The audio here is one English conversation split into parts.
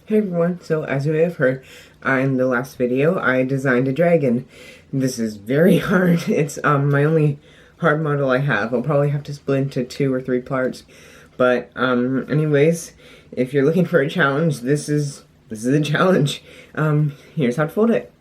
Hey everyone, so as you may have heard, in the last video, I designed a dragon. This is very hard. It's my only hard model I have. I'll probably have to split into 2 or 3 parts. But anyways, if you're looking for a challenge, this is a challenge. Here's how to fold it.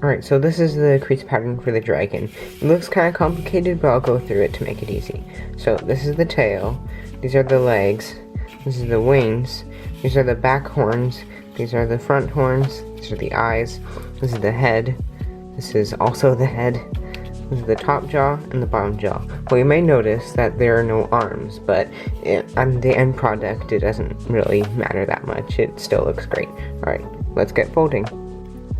Alright, so this is the crease pattern for the dragon. It looks kind of complicated, but I'll go through it to make it easy. So this is the tail, these are the legs, this is the wings, these are the back horns, these are the front horns, these are the eyes, this is the head, this is also the head, this is the top jaw and the bottom jaw. Well, you may notice that there are no arms, but on the end product it doesn't really matter that much. It still looks great. Alright, let's get folding.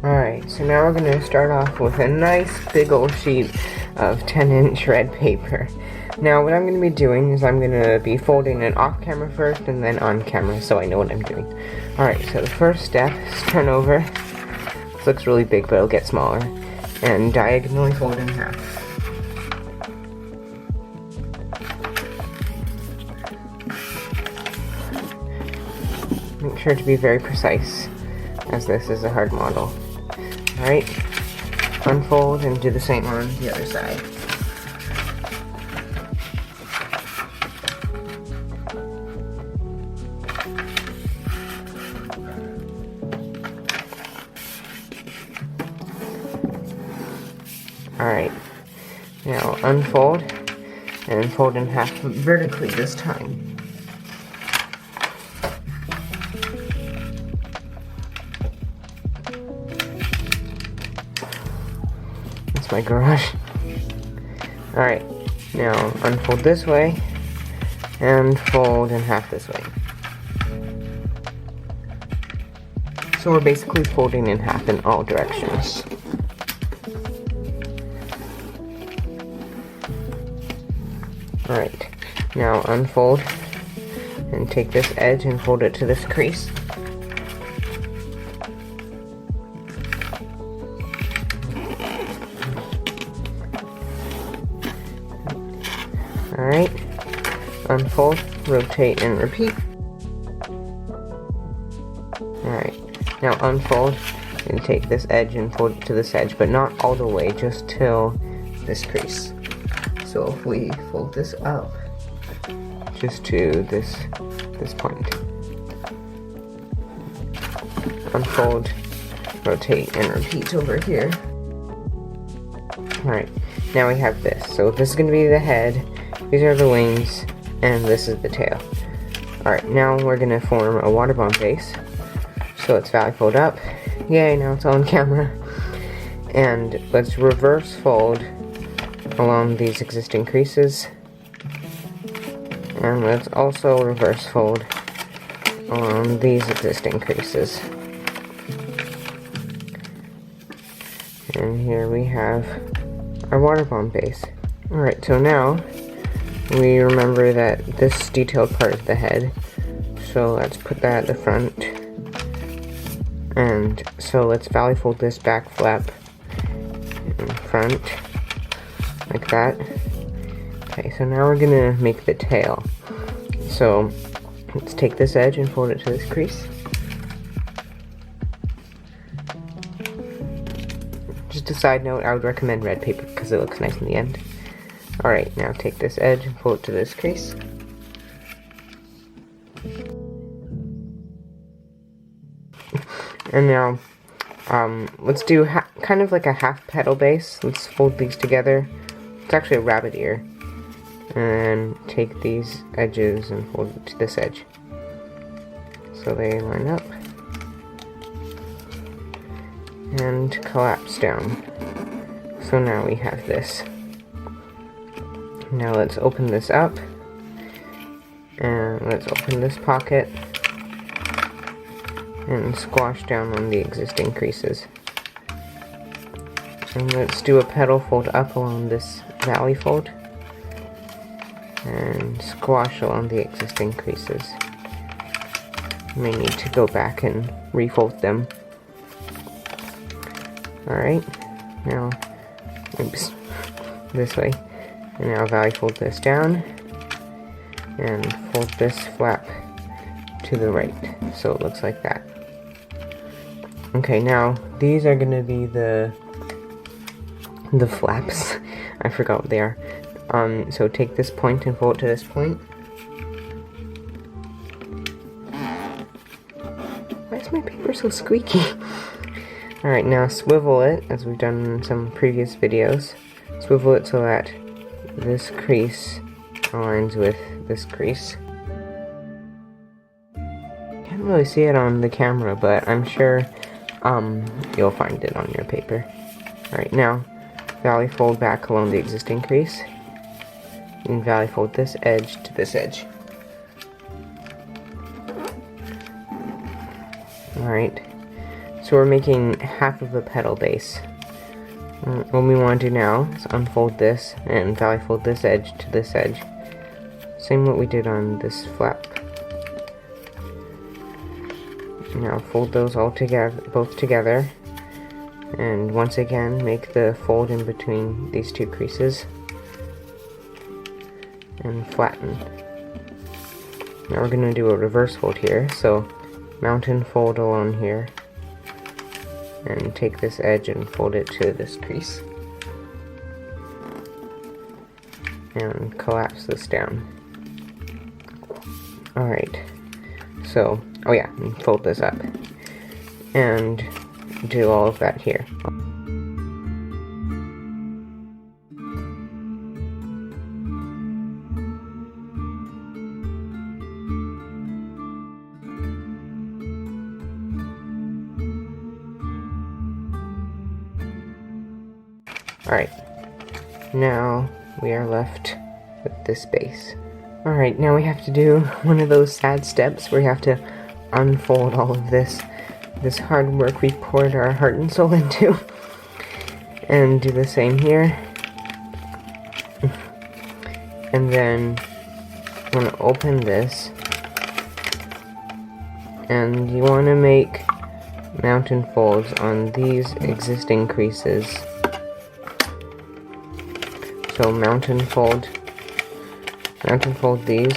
Alright, so now we're going to start off with a nice big old sheet of 10-inch red paper. Now what I'm going to be doing is I'm going to be folding it off camera first and then on camera so I know what I'm doing. Alright, so the first step is turn over. This looks really big but it'll get smaller. And diagonally fold in half. Make sure to be very precise as this is a hard model. Alright, unfold and do the same on the other side. Alright, now unfold and fold in half vertically this time. My garage. Alright, now unfold this way and fold in half this way. So we're basically folding in half in all directions. Alright, now unfold and take this edge and fold it to this crease. Alright, unfold, rotate, and repeat. Alright, now unfold and take this edge and fold it to this edge, but not all the way, just till this crease. So if we fold this up, just to this point. Unfold, rotate, and repeat over here. Alright, now we have this. So this is going to be the head. These are the wings, and this is the tail. Alright, now we're going to form a water bomb base. So let's valley fold up. Yay, now it's on camera. And let's reverse fold along these existing creases. And let's also reverse fold along these existing creases. And here we have our water bomb base. Alright, so now we remember that this detailed part is the head, so let's put that at the front. And so let's valley fold this back flap in front, like that. Okay, so now we're gonna make the tail. So let's take this edge and fold it to this crease. Just a side note, I would recommend red paper because it looks nice in the end. Alright, now take this edge and fold it to this crease. And now, let's do kind of like a half petal base. Let's fold these together. It's actually a rabbit ear. And take these edges and fold it to this edge. So they line up. And collapse down. So now we have this. Now let's open this up, and let's open this pocket, and squash down on the existing creases. And let's do a petal fold up along this valley fold, and squash along the existing creases. You may need to go back and refold them. Alright, Now, oops, this way. And now valley fold this down, and fold this flap to the right, so it looks like that. Okay, now these are gonna be the flaps. I forgot what they are. So take this point and fold it to this point. Why is my paper so squeaky? Alright, now swivel it, as we've done in some previous videos. Swivel it so that this crease aligns with this crease. Can't really see it on the camera, but I'm sure you'll find it on your paper. Alright, now valley fold back along the existing crease, and valley fold this edge to this edge. Alright, so we're making half of a petal base. What we want to do now is unfold this and valley fold this edge to this edge. Same what we did on this flap. Now fold those all together, both together, and once again make the fold in between these two creases and flatten. Now we're going to do a reverse fold here, so mountain fold along here and take this edge and fold it to this crease and collapse this down. Alright, so, oh yeah, and fold this up and do all of that here. Alright, now we are left with this base. Alright, now we have to do one of those sad steps where you have to unfold all of this hard work we poured our heart and soul into, and do the same here. And then I'm going to open this, and you want to make mountain folds on these existing creases. So mountain fold these,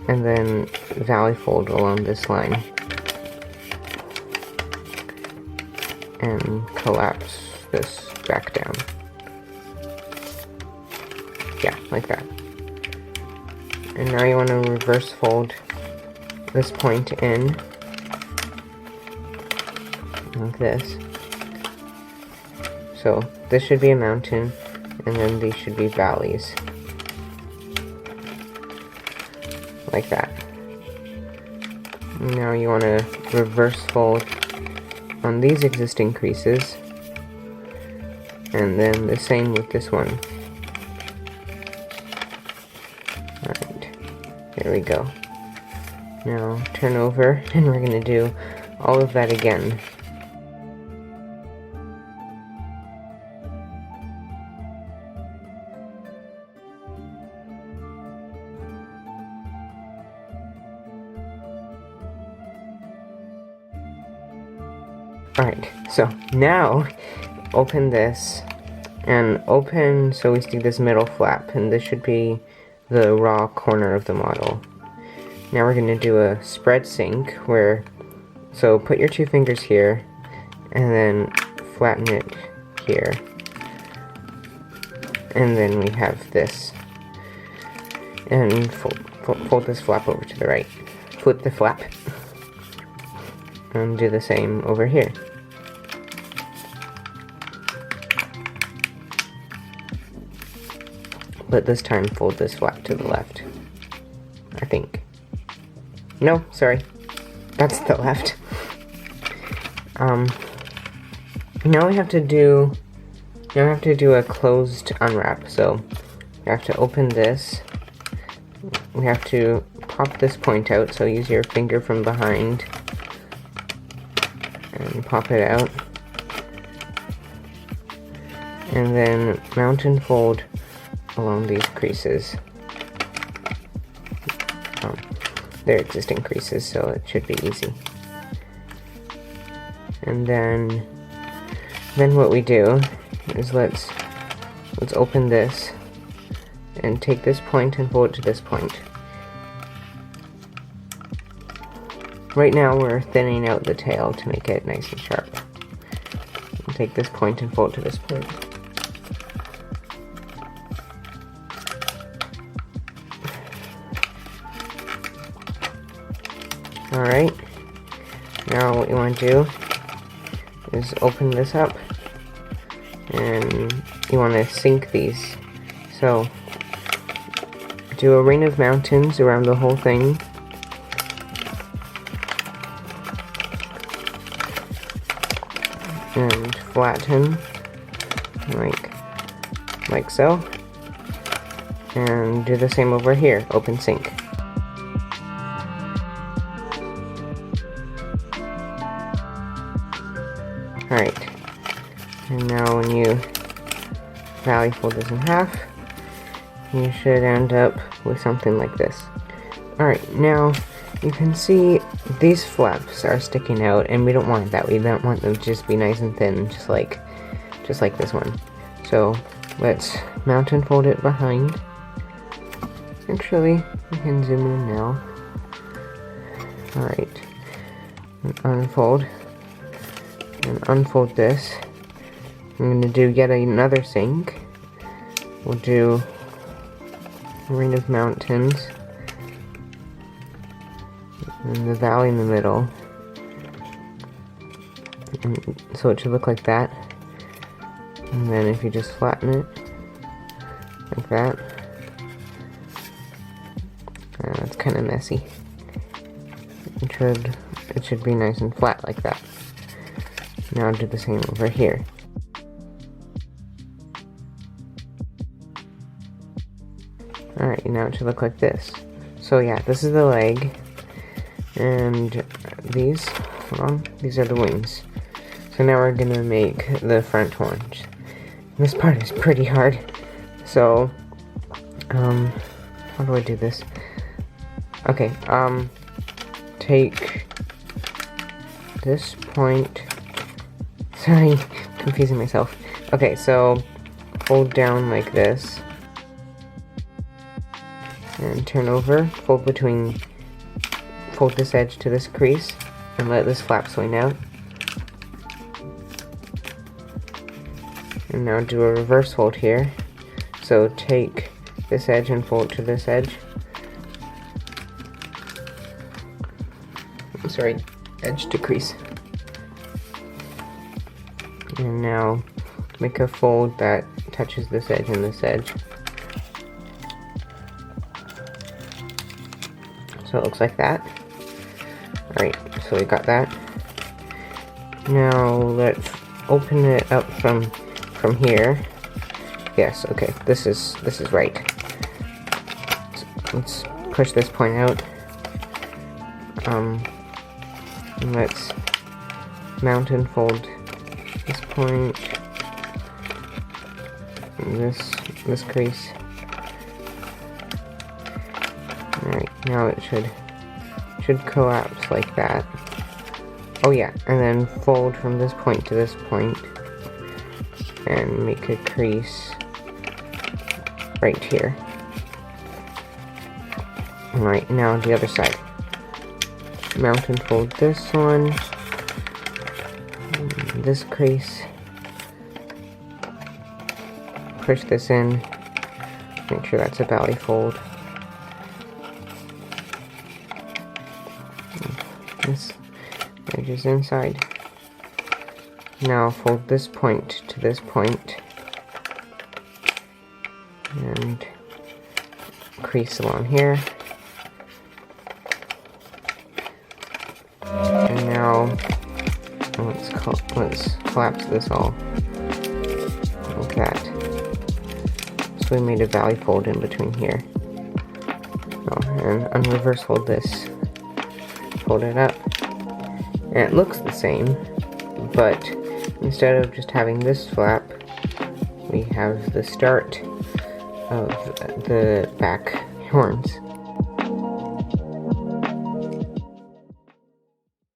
and then valley fold along this line, and collapse this back down. Yeah, like that. And now you want to reverse fold this point in, like this. So this should be a mountain, and then these should be valleys. Like that. Now you want to reverse fold on these existing creases, and then the same with this one. Alright, here we go. Now turn over, and we're going to do all of that again. Alright, so now open this, and open so we see this middle flap, and this should be the raw corner of the model. Now we're going to do a spread sync where, so put your two fingers here, and then flatten it here, and then we have this, and fold this flap over to the right, flip the flap, and do the same over here. But this time fold this flap to the left, I think. No, sorry, that's the left. Now we have to do a closed unwrap. So we have to open this. We have to pop this point out, so use your finger from behind and pop it out, and then mountain fold along these creases. They're existing creases, so it should be easy. And then what we do is let's open this and take this point and fold it to this point. Right now we're thinning out the tail to make it nice and sharp. We'll take this point and fold it to this point. Alright, now what you want to do is open this up, and you want to sink these. So, do a ring of mountains around the whole thing. And flatten, like so. And do the same over here, open sink. Alright, and now when you valley fold this in half, you should end up with something like this. Alright, now you can see these flaps are sticking out, and we don't want that. We don't want them to just be nice and thin, just like this one. So let's mount and fold it behind. Actually, we can zoom in now. Alright, unfold. And unfold this. I'm going to do yet another sink. We'll do a ring of mountains and the valley in the middle. And so it should look like that. And then if you just flatten it like that. That's kind of messy. It should be nice and flat like that. Now do the same over here. Alright, now it should look like this. So yeah, this is the leg, and these are the wings. So now we're gonna make the front horns. This part is pretty hard. So, how do I do this? Okay, take this point. Sorry, confusing myself. Okay, so fold down like this, and turn over, fold this edge to this crease, and let this flap swing out. And now do a reverse fold here. So take this edge and fold to this edge. Sorry, edge to crease. And now make a fold that touches this edge and this edge. So it looks like that. Alright, so we got that. Now let's open it up from here. Yes, okay, this is right. So let's push this point out. And let's mount and fold this point, and this crease. Alright, now it should collapse like that. Oh yeah, and then fold from this point to this point, and make a crease right here. Alright, now the other side. Mount and fold this one, this crease, push this in, make sure that's a valley fold. This edge is inside. Now fold this point to this point, and crease along here. And now let's collapse this all like that. So we made a valley fold in between here. Oh, and unreverse fold this. Fold it up. And it looks the same, but instead of just having this flap, we have the start of the back horns.